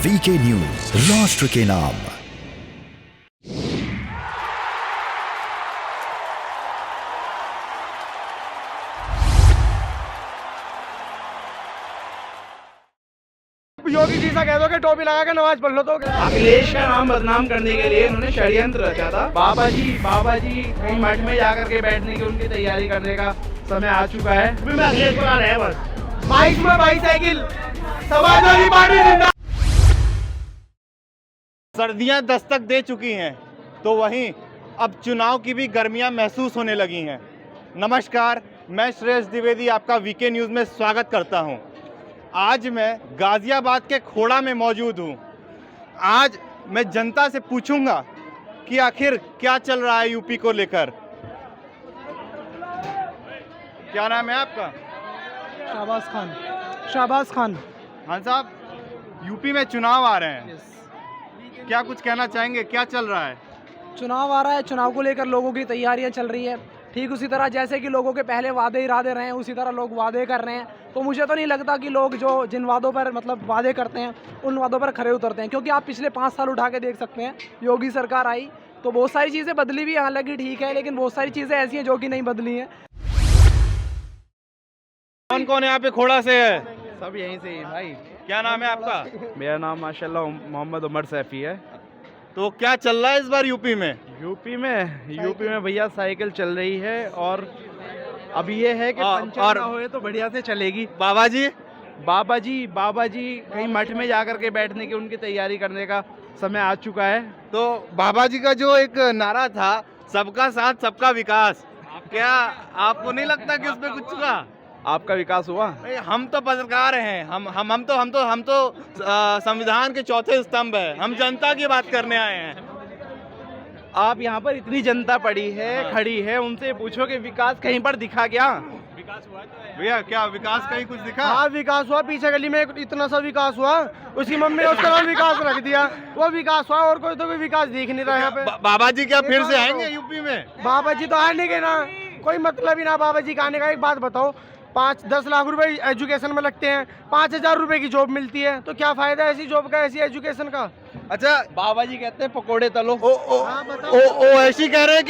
VK news, राष्ट्र के नाम। योगी जी से कह दो कि टोपी लगा के नमाज पढ़ लो तो अखिलेश का नाम बदनाम करने के लिए उन्होंने षड्यंत्र रचा था। बाबा जी कहीं मठ में जाकर के बैठने की उनकी तैयारी करने का समय आ चुका है। अभी मैं अखिलेश को ला रहा है बस बाइक में बाईसाइकिल समाजवादी पार्टी जिंदा। सर्दियां दस्तक दे चुकी हैं तो वहीं अब चुनाव की भी गर्मियां महसूस होने लगी हैं। नमस्कार, मैं श्रेयस द्विवेदी आपका वीके न्यूज़ में स्वागत करता हूं। आज मैं गाजियाबाद के खोड़ा में मौजूद हूं। आज मैं जनता से पूछूंगा कि आखिर क्या चल रहा है यूपी को लेकर। क्या नाम है आपका? शाहबाज खान। हाँ साहब, यूपी में चुनाव आ रहे हैं, क्या कुछ कहना चाहेंगे? क्या चल रहा है? चुनाव आ रहा है, चुनाव को लेकर लोगों की तैयारियां चल रही है। ठीक उसी तरह जैसे कि लोगों के पहले वादे इरादे रहे हैं, उसी तरह लोग वादे कर रहे हैं। तो मुझे तो नहीं लगता कि लोग जिन वादों पर वादे करते हैं उन वादों पर खरे उतरते हैं, क्योंकि आप पिछले 5 साल उठा के देख सकते हैं। योगी सरकार आई तो बहुत सारी चीज़ें बदली भी, हालांकि ठीक है, लेकिन बहुत सारी चीज़ें ऐसी हैं जो कि नहीं बदली हैं। कौन कौन यहाँ पे खोड़ा से है? सब यहीं से ही भाई। क्या नाम है आपका? मेरा नाम माशाल्लाह मोहम्मद उमर सैफी है। तो क्या चल रहा है इस बार यूपी में? यूपी में भैया साइकिल चल रही है और अब ये है कि पंचर और ना होए तो बढ़िया से चलेगी। बाबा जी कहीं मठ में जाकर के बैठने की उनकी तैयारी करने का समय आ चुका है। तो बाबा जी का जो एक नारा था, सबका साथ सबका विकास, क्या आपको नहीं लगता कि उसमें कुछ हुआ? आपका विकास हुआ? हम तो पत्रकार हैं, हम तो संविधान के चौथे स्तंभ है। हम जनता की बात करने आए हैं। आप यहाँ पर इतनी जनता पड़ी है, खड़ी है, उनसे पूछो कि विकास कहीं पर दिखा क्या? विकास हुआ भैया? क्या विकास कहीं कुछ दिखा? हाँ, विकास हुआ। पीछे गली में इतना सा विकास हुआ, उसकी मम्मी ने उसका नाम विकास रख दिया, वो विकास हुआ। और कोई तो कोई विकास दिख नहीं रहा यहाँ पे। बाबा जी क्या फिर से आएंगे यूपी में? बाबा जी तो आने के ना, कोई मतलब ही ना बाबा जी का आने का। एक बात बताओ, 5-10 लाख रुपए एजुकेशन में लगते हैं, 5,000 रुपए की जॉब मिलती है, तो क्या फायदा ऐसी जॉब का, ऐसी एजुकेशन का? अच्छा, बाबा जी कहते हैं पकोड़े तलो। ऐसी कह रहे हैं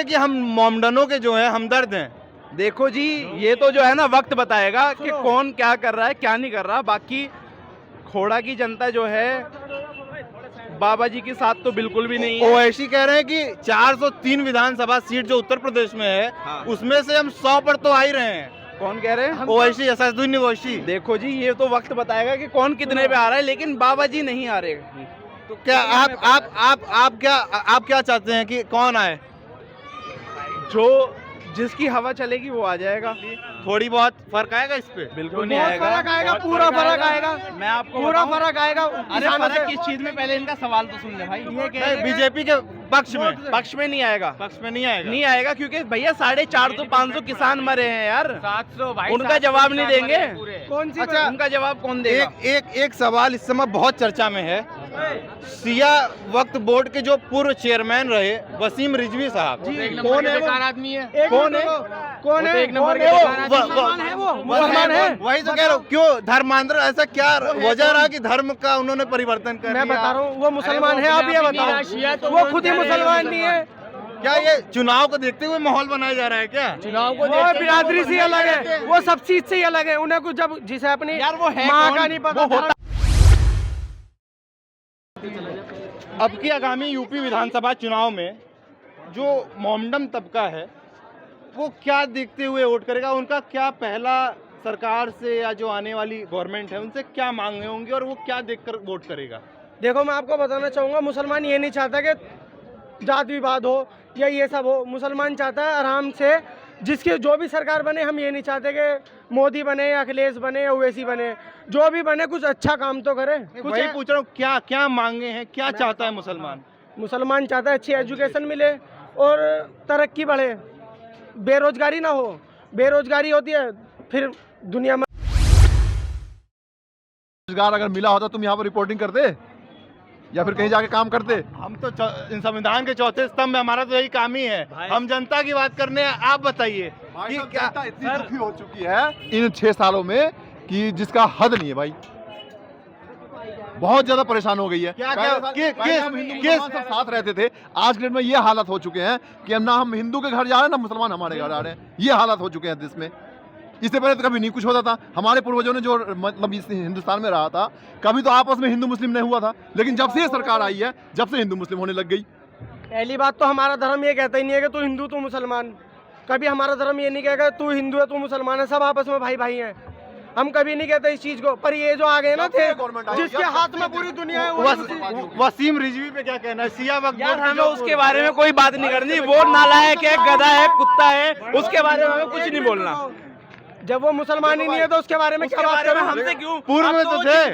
कि हम मोमडनों के जो हैं हमदर्द हैं। देखो जी, ये तो जो है ना वक्त बताएगा कि कौन क्या कर रहा है क्या नहीं कर रहा। बाकी खोड़ा की जनता जो है बाबा जी के साथ तो बिल्कुल भी नहीं है। ओवैसी कह रहे हैं कि 403 विधानसभा सीट जो उत्तर प्रदेश में है, हाँ, उसमें से हम 100 पर तो आ ही रहे हैं। कौन कह रहे हैं? ओवैसी, असदुद्दीन ओवैसी। देखो जी, ये तो वक्त बताएगा कि कौन कितने पे आ रहा है, लेकिन बाबा जी नहीं आ रहे। तो क्या आप क्या चाहते हैं कि कौन आए? जो जिसकी हवा चलेगी वो आ जाएगा। थोड़ी बहुत फर्क आएगा इस पे? बिल्कुल नहीं बहुत फर्क आएगा, बहुत पूरा फर्क आएगा। मैं आपको पूरा फर्क आएगा। अरे फर्क किस चीज में, पहले इनका सवाल तो सुन ले भाई। ये बीजेपी के पक्ष में नहीं आएगा। पक्ष में नहीं आएगा क्योंकि भैया 450-500 किसान मरे हैं यार। 700 उनका जवाब नहीं देंगे। कौन सी? अच्छा, उनका जवाब कौन देगा? एक सवाल इस समय बहुत चर्चा में है। सिया वक्फ बोर्ड के जो पूर्व चेयरमैन रहे वसीम रिजवी साहब, कौन है? आदमी है। कौन है? कौन है? एक नंबर के मुसलमान है वो। मुसलमान है। वही तो कह रहा हूँ, क्यों धर्मांतर, ऐसा क्या वजह रहा कि धर्म का उन्होंने परिवर्तन कर मैं दिया? बता रहा हूँ, वो मुसलमान है। आप ये बताओ, वो खुद ही मुसलमान नहीं है। क्या ये चुनाव को देखते हुए माहौल बनाया जा रहा है क्या? चुनाव को वो बिरादरी से अलग है, वो सब चीज से ही अलग है। उन्हें कुछ जब जिसे अपनी यार वो है माँ कौन? का नहीं पता। अब की आगामी यूपी विधानसभा चुनाव में जो मोमडन तबका है वो क्या देखते हुए वोट करेगा? उनका क्या पहला सरकार से या जो आने वाली गवर्नमेंट है उनसे क्या मांगे होंगे और वो क्या देखकर वोट करेगा? देखो, मैं आपको बताना चाहूँगा, मुसलमान ये नहीं चाहता कि जात विवाद हो या ये सब हो। मुसलमान चाहता है आराम से, जिसकी जो भी सरकार बने। हम ये नहीं चाहते कि मोदी बने या अखिलेश बने या ओवैसी बने, जो भी बने कुछ अच्छा काम तो करे। वही पूछ रहा हूँ, क्या क्या मांगे हैं, क्या चाहता है मुसलमान? मुसलमान चाहता है अच्छी एजुकेशन मिले और तरक्की बढ़े, बेरोजगारी ना हो। बेरोजगारी होती है फिर दुनिया में। रोजगार अगर मिला होता तुम यहाँ पर रिपोर्टिंग करते या फिर कहीं जाके काम करते? हम तो संविधान के चौथे स्तंभ में, हमारा तो यही काम ही है। हम जनता की बात करने हैं। आप बताइए कि क्या इतनी दुखी हो चुकी है इन 6 सालों में कि जिसका हद नहीं है भाई। बहुत ज्यादा परेशान हो गई है। क्या- पहले क्या- पहले हम हिंदू मुसलमान सब साथ रहते थे, आज के डेट में ये हालत हो चुके हैं कि हम ना हम हिंदू के घर जा रहे हैं ना मुसलमान हमारे घर आ रहे हैं। ये हालत हो चुके हैं देश में। इससे पहले तो कभी नहीं कुछ होता था। हमारे पूर्वजों ने जो मतलब इस हिंदुस्तान में रहा था, कभी तो आपस में हिंदू मुस्लिम नहीं हुआ था, लेकिन जब से ये सरकार आई है, जब से हिंदू मुस्लिम होने लग गई। पहली बात तो हमारा धर्म ये कहता ही नहीं है कि तू हिंदू तू मुसलमान। कभी हमारा धर्म ये नहीं कहेगा तू हिंदू है तू मुसलमान है, सब आपस में भाई भाई हैं। हम कभी नहीं कहते इस चीज को। पर ये जो आ गए ना थे, जिसके हाथ में पूरी दुनिया है, वसीम रिजवी पे क्या कहना है? सिया वक्त यार हमें उसके बारे में कोई बात नहीं करनी। वो नालायक है, गधा है, कुत्ता है, उसके बारे में हमें कुछ नहीं बोलना। जब वो मुसलमान ही नहीं है तो उसके बारे में क्या बात करें? हमसे क्यों? पूर्व में तो थे,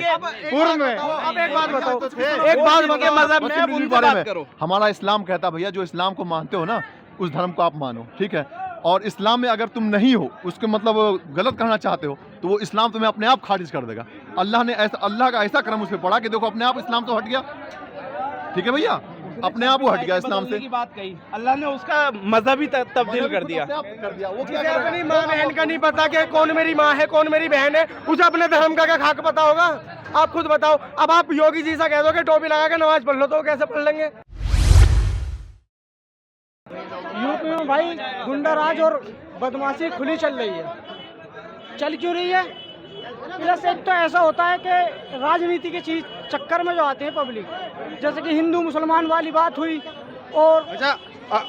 पूर्व में। अब एक बात बताओ, एक बात बताओ, मजहब में मुस्लिम उनसे बारे बात में करो। हमारा इस्लाम कहता है भैया, जो इस्लाम को मानते हो ना, उस धर्म को आप मानो, ठीक है। और इस्लाम में अगर तुम नहीं हो, उसके मतलब गलत करना चाहते हो, तो वो इस्लाम तुम्हें अपने आप खारिज कर देगा। अल्लाह का ऐसा करम उस पर पड़ा कि देखो अपने आप इस्लाम तो हट गया, ठीक है भैया, अपने आप वो हट गया इस्लाम से। की बात कही, अल्लाह ने उसका मजहब ही तब्दील कर दिया। वो क्या जिसे अपनी माँ बहन का नहीं पता कि कौन मेरी माँ है कौन मेरी बहन है, उसे अपने धर्म का क्या खाक पता होगा? आप खुद बताओ। अब आप योगी जी से कह दो कि टोपी लगा के नमाज पढ़ लो, तो कैसे पढ़ लेंगे? यूपी में भाई गुंडाराज और बदमाशी खुली चल रही है। चल क्यों रही है? प्लस एक तो ऐसा होता है कि राजनीति के चीज चक्कर में जो आते हैं पब्लिक, जैसे कि हिंदू मुसलमान वाली बात हुई। और अच्छा,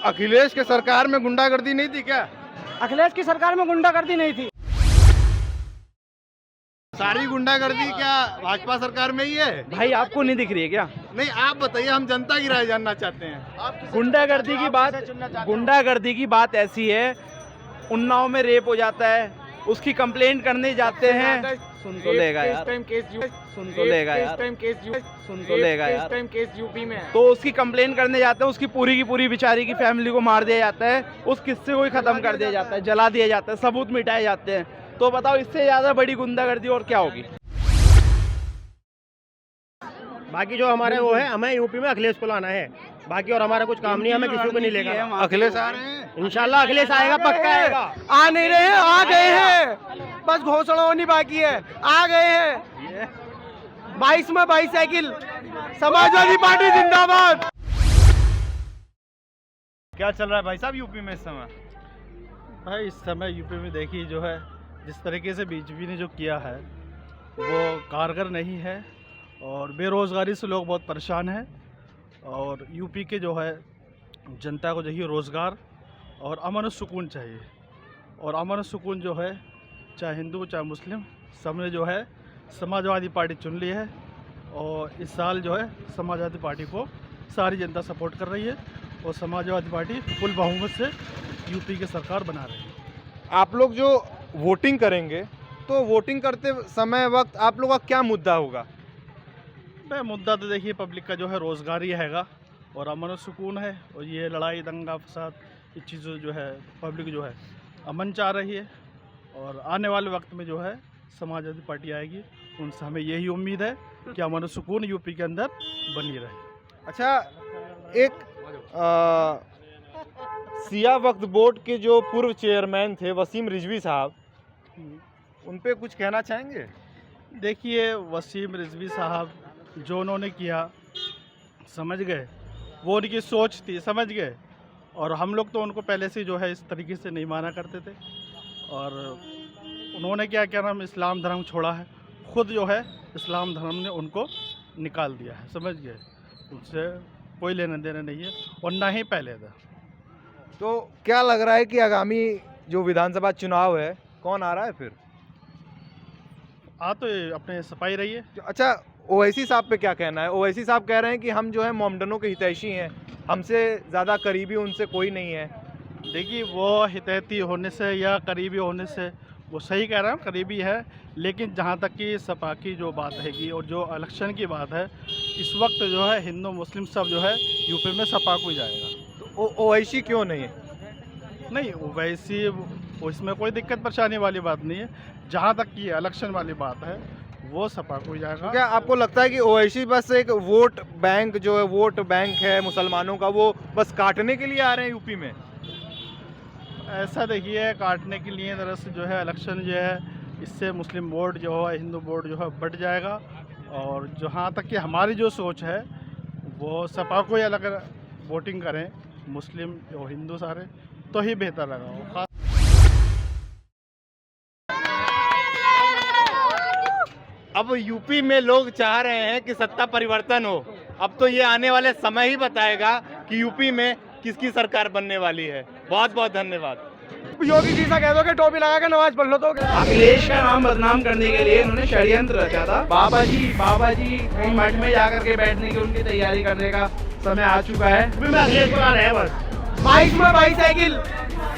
अखिलेश के सरकार में गुंडागर्दी नहीं थी क्या? अखिलेश की सरकार में गुंडागर्दी नहीं थी। सारी गुंडागर्दी क्या भाजपा सरकार में ही है? भाई आपको नहीं दिख रही है क्या? नहीं, आप बताइए, हम जनता की राय जानना चाहते हैं। गुंडागर्दी की बात ऐसी है, उन्नाव में रेप हो जाता है, उसकी कंप्लेंट करने जाते हैं, सुन तो लेगा यार, सुन तो लेगा यार, सुन तो लेगा यार, केस यूपी में है। तो उसकी कंप्लेंट करने जाते हैं, उसकी पूरी की पूरी बेचारी की फैमिली को मार दिया जाता है, उस किस्से को ही खत्म कर दिया जाता है, जला दिया जाता है, सबूत मिटाए जाते हैं। तो बताओ इससे ज्यादा बड़ी गुंडागर्दी और क्या होगी? बाकी जो हमारे वो है, हमें यूपी में अखिलेश को लाना है, बाकी और हमारा कुछ काम नहीं है, हमें किसी को नहीं लेगा। अखिलेश आ रहे हैं? इंशाल्लाह अखिलेश आएगा, पक्का आएगा। आ नहीं रहे हैं, आ गए हैं, बस घोषणा होनी बाकी है। आ गए हैं 22 में 22 साइकिल, समाजवादी पार्टी जिंदाबाद। क्या चल रहा है भाई साहब यूपी में इस समय? भाई इस समय यूपी में देखिए जो है, जिस तरीके से बीजेपी ने जो किया है वो कारगर नहीं है, और बेरोज़गारी से लोग बहुत परेशान हैं। और यूपी के जो है जनता को चाहिए रोज़गार और अमन और सुकून चाहिए। और अमन और सुकून जो है, चाहे हिंदू चाहे मुस्लिम, सबने जो है समाजवादी पार्टी चुन ली है। और इस साल जो है समाजवादी पार्टी को सारी जनता सपोर्ट कर रही है, और समाजवादी पार्टी फुल बहुमत से यूपी की सरकार बना रही है। आप लोग जो वोटिंग करेंगे, तो वोटिंग करते समय वक्त आप लोग का क्या मुद्दा होगा? मैं मुद्दा तो देखिए पब्लिक का जो है रोज़गार ही हैगा, और अमन और सुकून है। और ये लड़ाई दंगा फसाद ये चीज़ें जो है पब्लिक जो है अमन चाह रही है। और आने वाले वक्त में जो है समाजवादी पार्टी आएगी, उनसे हमें यही उम्मीद है कि अमन और सुकून यूपी के अंदर बनी रहे। अच्छा, एक सिया वक्फ बोर्ड के जो पूर्व चेयरमैन थे वसीम रिजवी साहब, उन पे कुछ कहना चाहेंगे? देखिए वसीम रिजवी साहब जो उन्होंने किया, समझ गए, वो उनकी सोच थी, समझ गए। और हम लोग तो उनको पहले से जो है इस तरीके से नहीं माना करते थे। और उन्होंने क्या नाम इस्लाम धर्म छोड़ा है, खुद जो है इस्लाम धर्म ने उनको निकाल दिया है, समझ गए। उनसे कोई लेना देना नहीं है, और ना ही पहले था। तो क्या लग रहा है कि आगामी जो विधानसभा चुनाव है, कौन आ रहा है फिर? तो अपने सफाई रही है। अच्छा, ओवैसी साहब पे क्या कहना है? ओवैसी साहब कह रहे हैं कि हम जो है मोमडनों के हितैषी हैं, हमसे ज़्यादा करीबी उनसे कोई नहीं है। देखिए वो हितैषी होने से या करीबी होने से, वो सही कह रहा है, करीबी है। लेकिन जहाँ तक कि सपा की जो बात हैगी और जो इलेक्शन की बात है, इस वक्त जो है हिंदू मुस्लिम सब जो है यूपी में सपा को ही जाएगा। तो ओवैसी क्यों नहीं है? नहीं वैसी उसमें कोई दिक्कत परेशानी वाली बात नहीं है। जहाँ तक कि इलेक्शन वाली बात है, वो सपा को ही जाएगा। क्या आपको लगता है कि ओवैसी बस एक वोट बैंक जो है, वोट बैंक है मुसलमानों का, वो बस काटने के लिए आ रहे हैं यूपी में? ऐसा देखिए, काटने के लिए दरअसल जो है इलेक्शन जो है, इससे मुस्लिम वोट जो है, हिंदू वोट जो है बढ़ जाएगा। और जहाँ तक कि हमारी जो सोच है वो सपा को ही अलग वोटिंग करें, मुस्लिम और हिंदू सारे, तो ही बेहतर लगा। अब यूपी में लोग चाह रहे हैं कि सत्ता परिवर्तन हो। अब तो ये आने वाले समय ही बताएगा कि यूपी में किसकी सरकार बनने वाली है। बहुत बहुत धन्यवाद। योगी जी से कह दो कि टोपी लगा के नमाज पढ़ लो तो अखिलेश का नाम बदनाम करने के लिए इन्होंने षड्यंत्र रचा था। बाबा जी कहीं मठ में जाकर के बैठने की उनकी तैयारी करने का समय आ चुका है। अखिलेश बना रहे हैं बस। बाइक में बाईसाइकिल,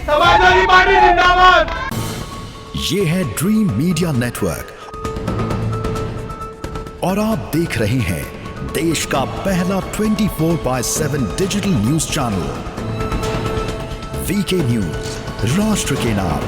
समाजवादी पार्टी जिंदाबाद। ये है ड्रीम मीडिया नेटवर्क और आप देख रहे हैं देश का पहला 24/7 digital news channel VK news, राष्ट्र के नाम।